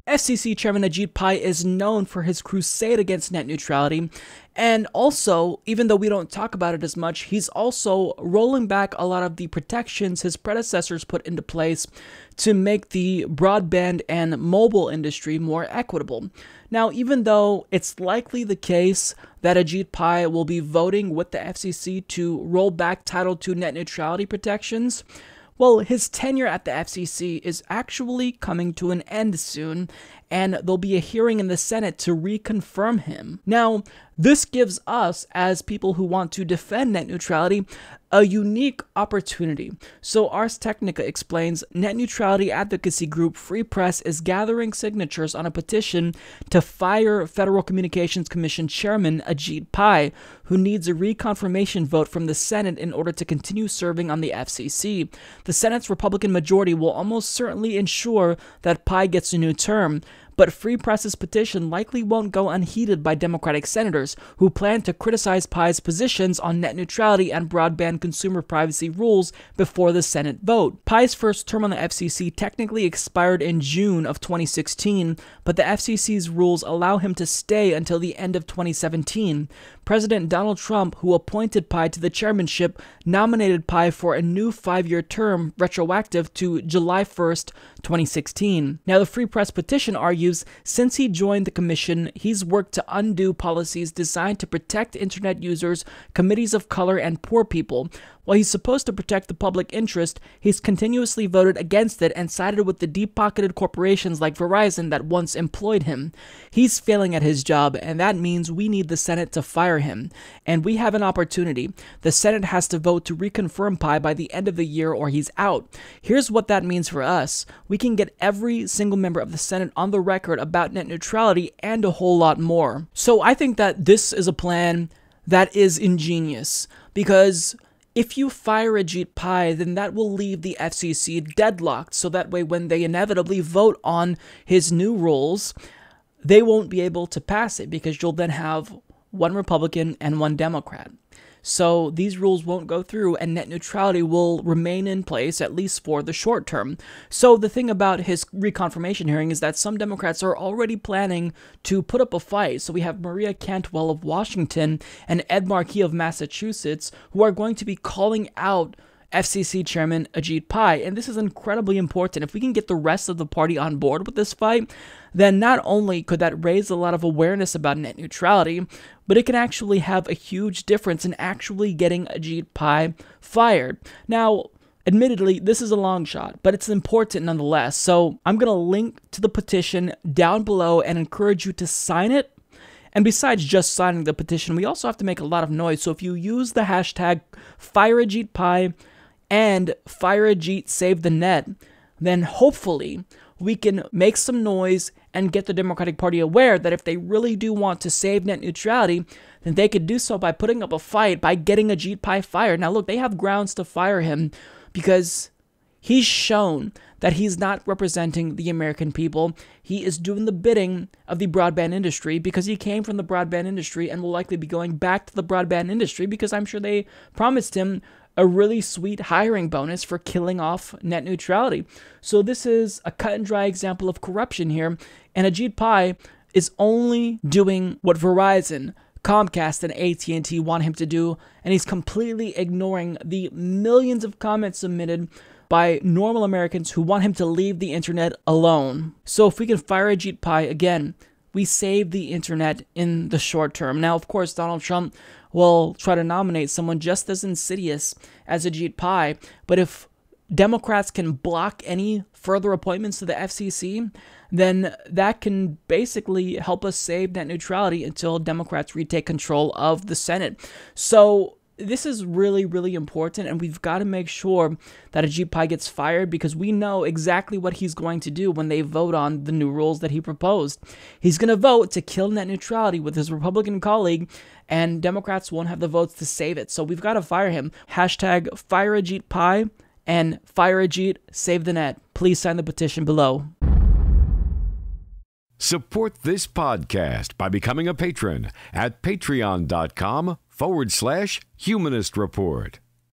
FCC Chairman Ajit Pai is known for his crusade against net neutrality, and also, even though we don't talk about it as much, he's also rolling back a lot of the protections his predecessors put into place to make the broadband and mobile industry more equitable. Now, even though it's likely the case that Ajit Pai will be voting with the FCC to roll back Title II net neutrality protections, well, his tenure at the FCC is actually coming to an end soon, and there'll be a hearing in the Senate to reconfirm him. Now, this gives us, as people who want to defend net neutrality, a unique opportunity. So Ars Technica explains, net neutrality advocacy group Free Press is gathering signatures on a petition to fire Federal Communications Commission Chairman Ajit Pai, who needs a reconfirmation vote from the Senate in order to continue serving on the FCC. The Senate's Republican majority will almost certainly ensure that Pai gets a new term, but Free Press's petition likely won't go unheeded by Democratic senators, who plan to criticize Pai's positions on net neutrality and broadband consumer privacy rules before the Senate vote. Pai's first term on the FCC technically expired in June of 2016, but the FCC's rules allow him to stay until the end of 2017. President Donald Trump, who appointed Pai to the chairmanship, nominated Pai for a new 5-year term retroactive to July 1st, 2016. Now, the Free Press petition argues, since he joined the commission, he's worked to undo policies designed to protect internet users, communities of color, and poor people. While he's supposed to protect the public interest, he's continuously voted against it and sided with the deep-pocketed corporations like Verizon that once employed him. He's failing at his job, and that means we need the Senate to fire him. And we have an opportunity. The Senate has to vote to reconfirm Pai by the end of the year or he's out. Here's what that means for us. We can get every single member of the Senate on the record about net neutrality and a whole lot more. So I think that this is a plan that is ingenious, because if you fire Ajit Pai, then that will leave the FCC deadlocked, so that way when they inevitably vote on his new rules, they won't be able to pass it, because you'll then have one Republican and one Democrat. So these rules won't go through, and net neutrality will remain in place, at least for the short term. So the thing about his reconfirmation hearing is that some Democrats are already planning to put up a fight. So we have Maria Cantwell of Washington and Ed Markey of Massachusetts, who are going to be calling out FCC Chairman Ajit Pai, and this is incredibly important. If we can get the rest of the party on board with this fight, then not only could that raise a lot of awareness about net neutrality, but it can actually have a huge difference in actually getting Ajit Pai fired. Now, admittedly, this is a long shot, but it's important nonetheless. So I'm going to link to the petition down below and encourage you to sign it. And besides just signing the petition, we also have to make a lot of noise. So if you use the hashtag FireAjitPai and FireAjitSaveTheNet, then hopefully we can make some noise and get the Democratic Party aware that if they really do want to save net neutrality, then they could do so by putting up a fight, by getting Ajit Pai fired. Now look, they have grounds to fire him because he's shown that he's not representing the American people. He is doing the bidding of the broadband industry because he came from the broadband industry and will likely be going back to the broadband industry because I'm sure they promised him a really sweet hiring bonus for killing off net neutrality. So this is a cut and dry example of corruption here, and Ajit Pai is only doing what Verizon, Comcast, and AT&T want him to do, and he's completely ignoring the millions of comments submitted by normal Americans who want him to leave the internet alone. So if we can fire Ajit Pai, again, we save the internet in the short term. Now, of course, Donald Trump will try to nominate someone just as insidious as Ajit Pai, but if Democrats can block any further appointments to the FCC, then that can basically help us save net neutrality until Democrats retake control of the Senate. So this is really, really important, and we've got to make sure that Ajit Pai gets fired because we know exactly what he's going to do when they vote on the new rules that he proposed. He's going to vote to kill net neutrality with his Republican colleague, and Democrats won't have the votes to save it. So we've got to fire him. Hashtag FireAjitPai and FireAjitSaveTheNet. Please sign the petition below. Support this podcast by becoming a patron at patreon.com/Humanist Report.